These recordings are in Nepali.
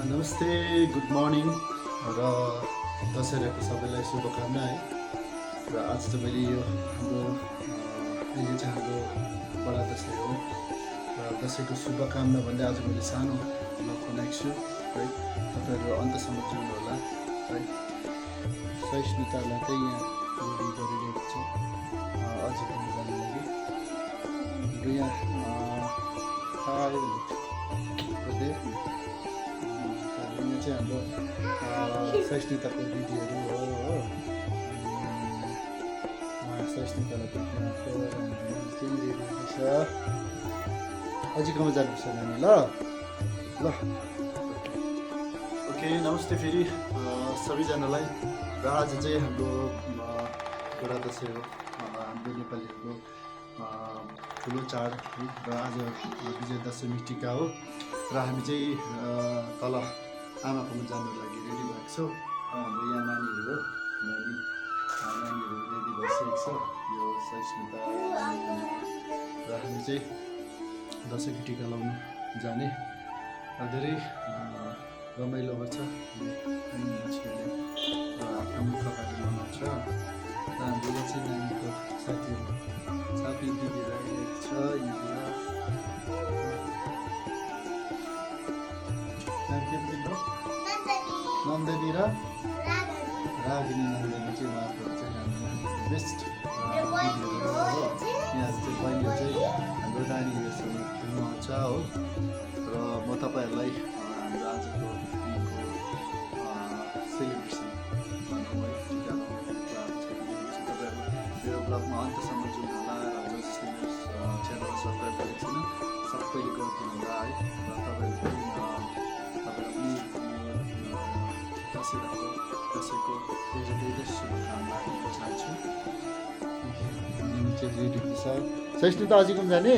नमस्ते, गुड मर्निङ र दशहराको सबैलाई शुभकामना है। र आज चाहिँ मैले यो हाम्रो अहिले चाहिँ हाम्रो बडा दसैँ हो र दसैँको शुभकामना भन्दै आज मैले सानो ब्लग बनाएको छु है। तपाईँहरू अन्तसम्म जोड्नु होला है। सहिष्णुतालाई चाहिँ यहाँ रेडी गरिरहेको छु अझै पनि जानु लागि र यहाँ चाहिँ हाम्रो सहिष्णुताको दिदीहरू हो सहिष्णुतालाई छ अझै गाउँ जानुपर्छ नानी ल ल ओके। नमस्ते फेरि सबैजनालाई। र आज चाहिँ हाम्रो बडा दसैँ हो, हाम्रो नेपालीहरूको ठुलो चाड है। र आज विजय दशमी टिका हो र हामी चाहिँ तल आमाकोमा जानु लागि रेडी भएको छौँ। हाम्रो यहाँ नानीहरू हो, नानीहरू रेडी भइसकेको छ। यो सहिष्णुता र हामी चाहिँ दसैँको टिका लाउनु जाने धेरै रमाइलो गर्छ मान्छेहरूले र आफ्नो प्रकारले मनाउँछ। र हाम्रो यहाँ चाहिँ नानीको साथी दिदीहरू आइरहेको छ यहाँतिर। नन्दनी र रागिनी नन्दनी चाहिँ उहाँहरू चाहिँ हाम्रो बेस्ट दिदीहरू हो। यहाँ चाहिँ बहिनीहरू चाहिँ हाम्रो नानीहरूसँग खेल्नु आउँछ हो। र म तपाईँहरूलाई हाम्रो आजको दिनको सेलिब्रेसन तपाईँहरू मेरो ब्लगमा अन्तसम्म जोड्नु होला। र जसले मेरो च्यानल सब्सक्राइब गरेको छैन सबैले गरिदिनु होला है। र तपाईँहरू दसैँको धेरै शुभकामना दिन चाहन्छु। रेडी हुँदैछ सहिष्णुता अझै पनि जाने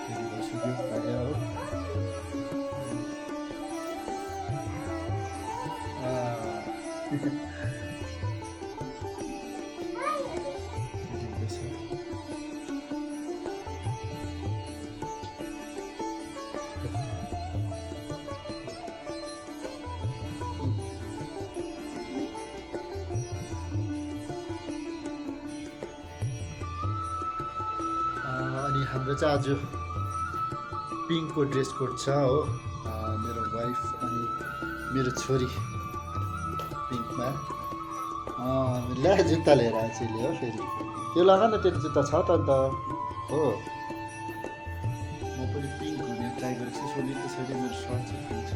रेडी भइसक्यो आएर हो। अनि हाम्रो चाहिँ आज पिङ्कको ड्रेस कोड छ हो। मेरो वाइफ अनि मेरो छोरी पिङ्कमा ल्या जुत्ता लिएर आएछ हो। फेरि त्यो लगा न, तेरो जुत्ता छ त अन्त हो। म पनि पिङ्क हुने ट्राई गरेको छु। सोनी त्यसरी मेरो सर्ट चाहिँ पिङ्क छ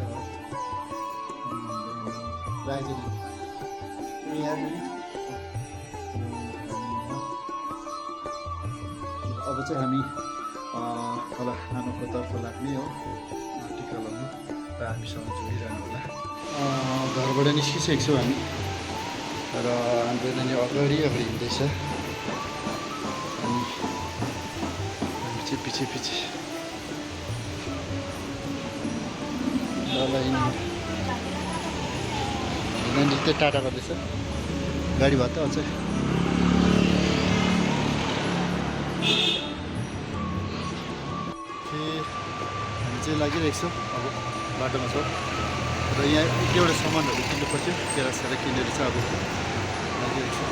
अब चाहिँ हामी तल आमाको तर्फ लाग्ने हो टिका लाउनु र हामीसँग जोडिरहनु होला। घरबाट निस्किसकेको छौँ हामी र हाम्रो नानी अगाडि हिँड्दैछ अनि हामी चाहिँ पछि नानी चाहिँ टाटा गर्दैछ गाडी भयो त अझै। हामी चाहिँ लागिरहेको छौँ अब बाटोमा छौँ र यहाँ एक एउटा सामानहरू किन्नु पर्थ्यो केरा किनेर चाहिँ अब लागिरहेको छौँ।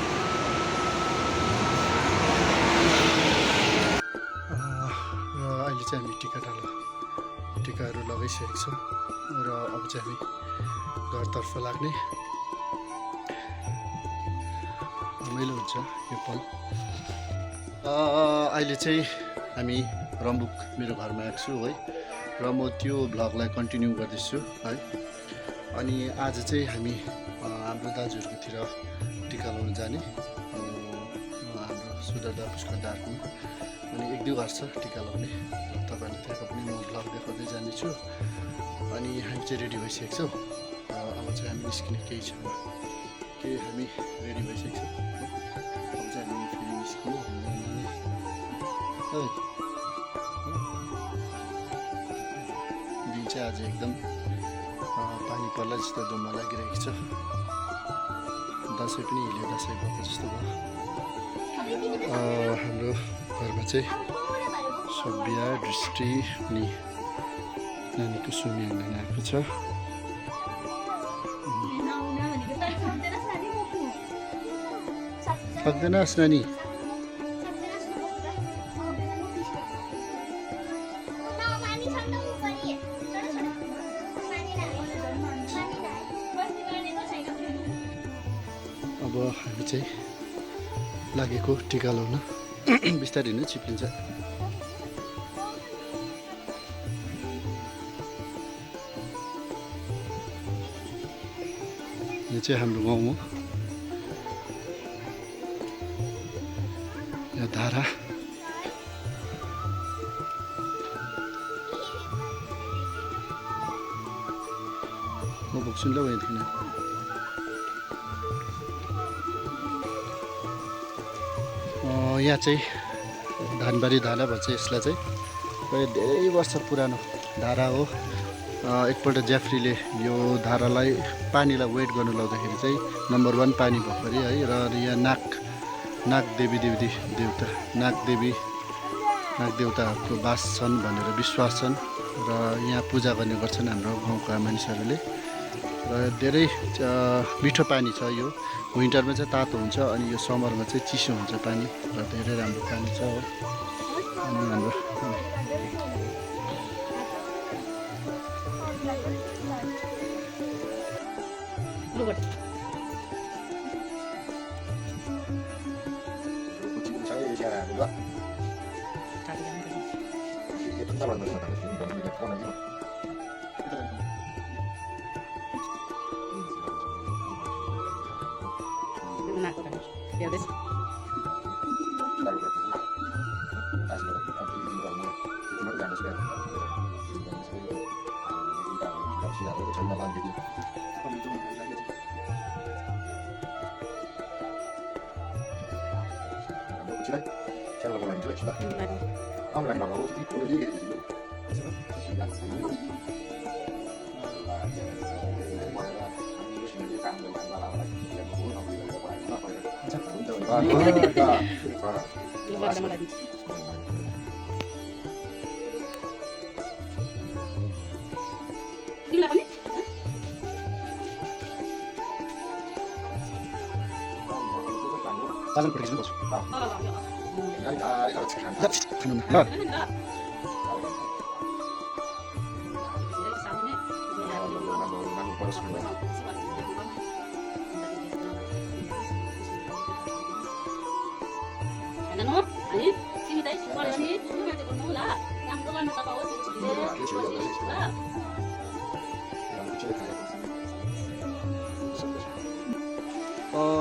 र अहिले चाहिँ हामी टिकाहरू लगाइसकेको छौँ र अब चाहिँ हामी घरतर्फ लाग्ने। रमाइलो हुन्छ यो पल। अहिले चाहिँ हामी रम्बुक मेरो घरमा आएको छु है। र म त्यो भ्लगलाई कन्टिन्यू गर्दैछु है। अनि आज चाहिँ हामी हाम्रो दाजुहरूकोतिर टिका लाउनु जाने हाम्रो सुदरदा पुष्करदाहरूको। अनि 1-2 घर छ टिका लाउने। तपाईँहरूलाई त्यहाँको पनि म भ्लग देखाउँदै जानेछु। अनि हामी चाहिँ रेडी भइसकेको छौँ। अब चाहिँ हामी निस्किने केही छैन, हामी रेडी भइसकेको छौँ। अब चाहिँ हामी फेरि निस्किने है। दिन चाहिँ आज एकदम पानी पर्ला जस्तो धुम्म लागिरहेको छ। दसैँ पनि हिलो दसैँ भएको जस्तो भयो। हाम्रो घरमा चाहिँ सभ्य दृष्टि अनि नानीको सुमी हाल्न आएको छ। सक्दैनस् नानी। अब हामी चाहिँ लागेको टिका लाउन। बिस्तारै नै चिप्लिन्छ। यो चाहिँ हाम्रो गाउँ हो। यहाँ धारा म बोक्छु नि ल यहाँदेखि। यहाँ चाहिँ धानबारी धारा भन्छ यसलाई चाहिँ। धेरै वर्ष पुरानो धारा हो। एकपल्ट जेफ्रीले यो धारालाई पानीलाई वेट गर्नु लाउँदाखेरि चाहिँ नम्बर 1 पानी भएको अरे है। र यहाँ नाग देवताहरूको बास छन् भनेर विश्वास छन् र यहाँ पूजा गर्ने गर्छन् हाम्रो गाउँका मानिसहरूले। र धेरै मिठो पानी छ यो। विन्टरमा चाहिँ तातो हुन्छ अनि यो समरमा चाहिँ चिसो हुन्छ पानी र धेरै राम्रो पानी छ हो। अनि हाम्रो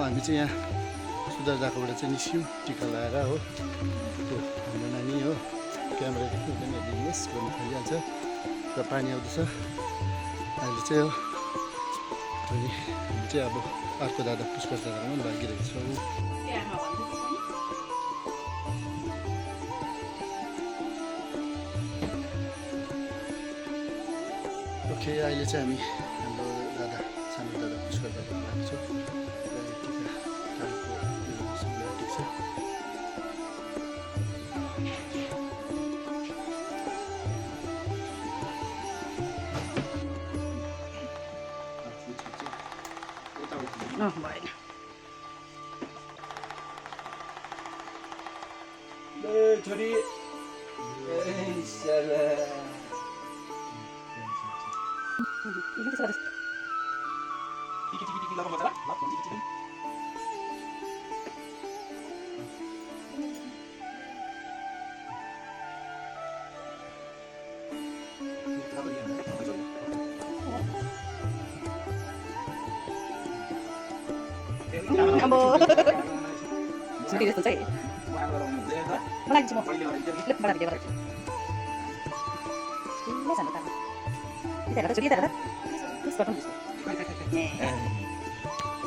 हामी चाहिँ यहाँ सुधारदाकोबाट चाहिँ निस्क्यौँ टिका लगाएर हो। त्यो हाम्रो नानी हो। क्यामेरा देख्नु हुँदैन, हेर्नुहोस् गर्नु थालिहाल्छ र पानी आउँदैछ अहिले चाहिँ हो। अनि हामी चाहिँ अब अर्को दादा पुष्कर दादामा लागिरहेको छौँ। ओके, अहिले चाहिँ हामी हाम्रो दादा सानो दादा पुष्कर दादा भएको छौँ। छोरी Sendiri selesai. Mana cuma flip mana dia berarti. Ini sana kan. Kita ada, kita ada. Terus potong di sini.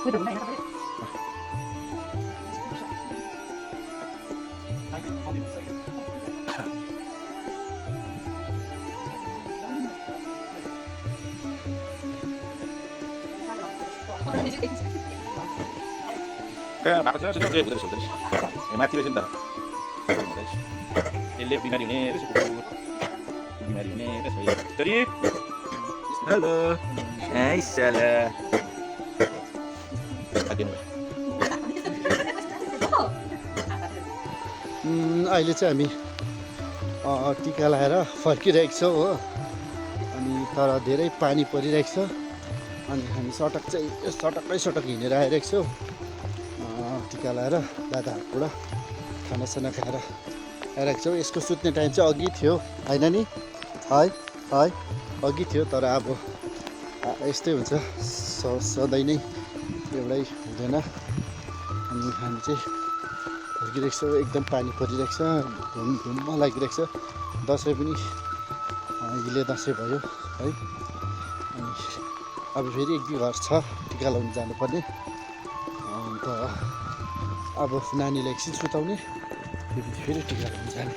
Udah mana ya? Kaya bakit sila sudah udah sudah. Mati sih dah. Ele binar ini resiko. तिमीहरू हुने त्यसो भए छोरी हेलो हाई साला अहिले चाहिँ हामी टिका लगाएर फर्किरहेको छौँ हो। अनि तर धेरै पानी परिरहेको छ। अनि हामी सटक्कै हिँडेर आइरहेको छौँ टिका लगाएर दादा हातबाट खानासाना खाएर आइरहेको छौँ। यसको सुत्ने टाइम चाहिँ अघि थियो होइन नि है अघि थियो। तर अब यस्तै हुन्छ सधैँ नै एउटै हुँदैन। अनि हामी चाहिँ फर्किरहेको छौँ। एकदम पानी परिरहेको छ, धुम्म लागिरहेको छ। दसैँ पनि अहिले दसैँ भयो है। अनि अब फेरि एक दुई घर छ टिका लगाउनु जानुपर्ने। अन्त अब नानीलाई एकछिन सुताउने फेरि टिका लगाउनु जाने।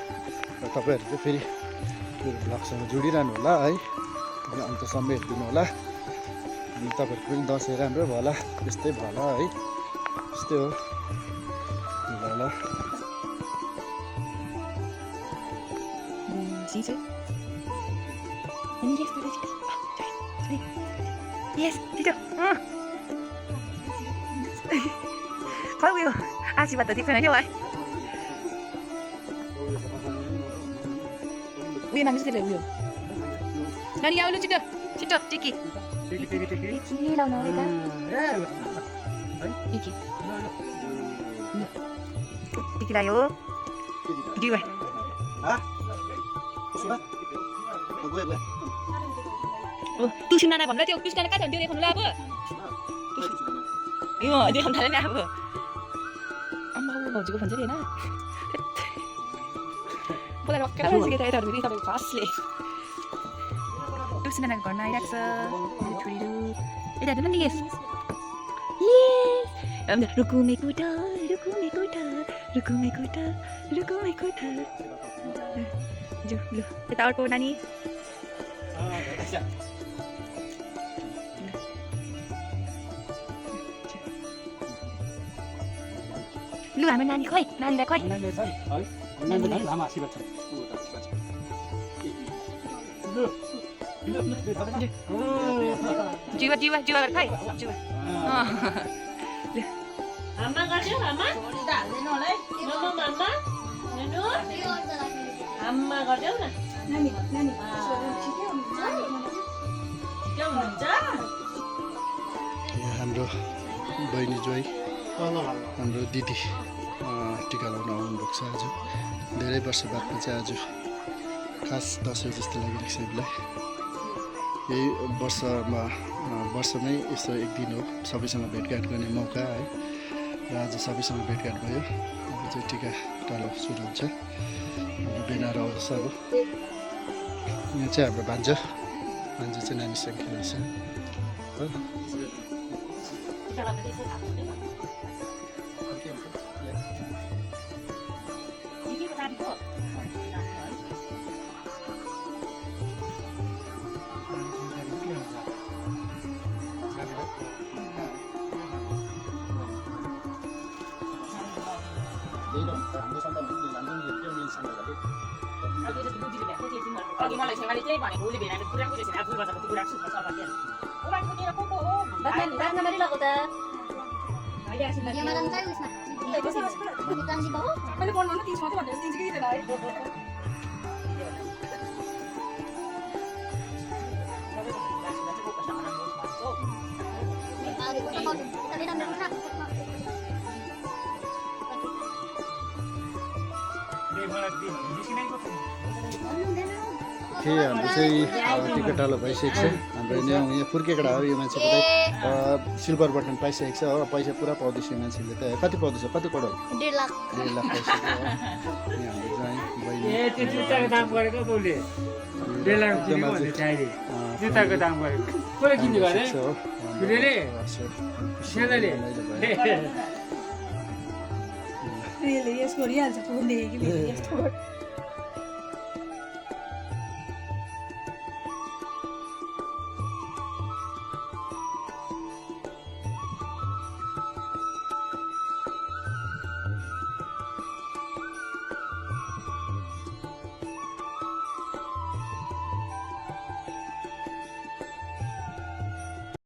र तपाईँहरू चाहिँ फेरि मेरो भ्लगसँग जोडिरहनु होला है। अनि अन्तसम्म हेरिदिनु होला। अनि तपाईँहरूको पनि दसैँ राम्रो भयो होला, त्यस्तै भयो होला है। त्यस्तै हो ल। Yes, Tito. Khói wheel. Chị bật tự này cho vậy. Wheel mang cái wheel. Nani nhau luôn Tito. Tito, Tiki. Tiki đâu nói ta? Tiki. Tiki là yo. Tiki vậy. Hả? Sudah? Gue. Tu Nana भन्दा त्यो कृष्णले कहाँ थियो देखाउनु ला अब यो देखाउन थाले नि अब अम्मा भाउजूको भन्छ नि हैन बोला रक्का सिकेको यता फेरि तपाईको फास्टले tu Nana घरमा आइराख्छ छोरीहरु यता हेर्नु नि यस रुकु मेकुटा जो ल यता अर्को नानी Lu हाम्रो नानी खोइ नानीलाई खोइ नानीलाई लामा आशीर्वाद छ जीवा गरेर खोइ जीवा आमा गर्दियो आमा हाल्दैन होला है मामा हेर्नु आमा गर्दियो न नानी ठिकै हुनुहुन्छ हाम्रो बहिनी जोइ हाम्रो दिदी टिका लगाउन आउनुभएको छ। आज धेरै वर्ष बादमा चाहिँ आज खास दसैँ जस्तो लागिरहेको छ यसलाई। यही वर्षमै यस्तो एक दिन हो सबैसँग भेटघाट गर्ने मौका है। र आज सबैसँग भेटघाट भयो। अब चाहिँ टिका टालो सुरु हुन्छ। बेनार आउँछ अब। यहाँ चाहिँ हाम्रो भान्जा चाहिँ नानीसँग खेल्दैछ हो। अघि मलाई छेमाले त्यही भनेको उसले भेनाले कुरा बुझेछ नि आफू बजाको कुरा सुन्न छ भन्ने उहाँको तेरो को हो बातमा मारि लगाउ त अहिले आसिन यहाँ मलाई चाहिँ उसमा कान्छी बाबु मैले फोन गर्नु 30 मात्र भनेर दिन्छु कि त्यसलाई हाम्रो चाहिँ टिकट टालो भइसकेको छ। हाम्रो यहाँ फुर्केकडा हो यो मान्छेको चाहिँ सिल्भर बटन पाइसकेको छ हो। पैसा पुरा पाउँदैछ यो मान्छेले त। कति पाउँदैछ? कति करोड? 1.5 लाख पाइसक्यो हो। यहाँ हाम्रो चाहिँ बहिनी जुत्ताको दाम गरेको उसले 1.5 लाख जुत्ताको दाम गरेको कसले किन्यो भने खुलेले सेनाले यसको रिहाल्छ फोन देखेको यस्तो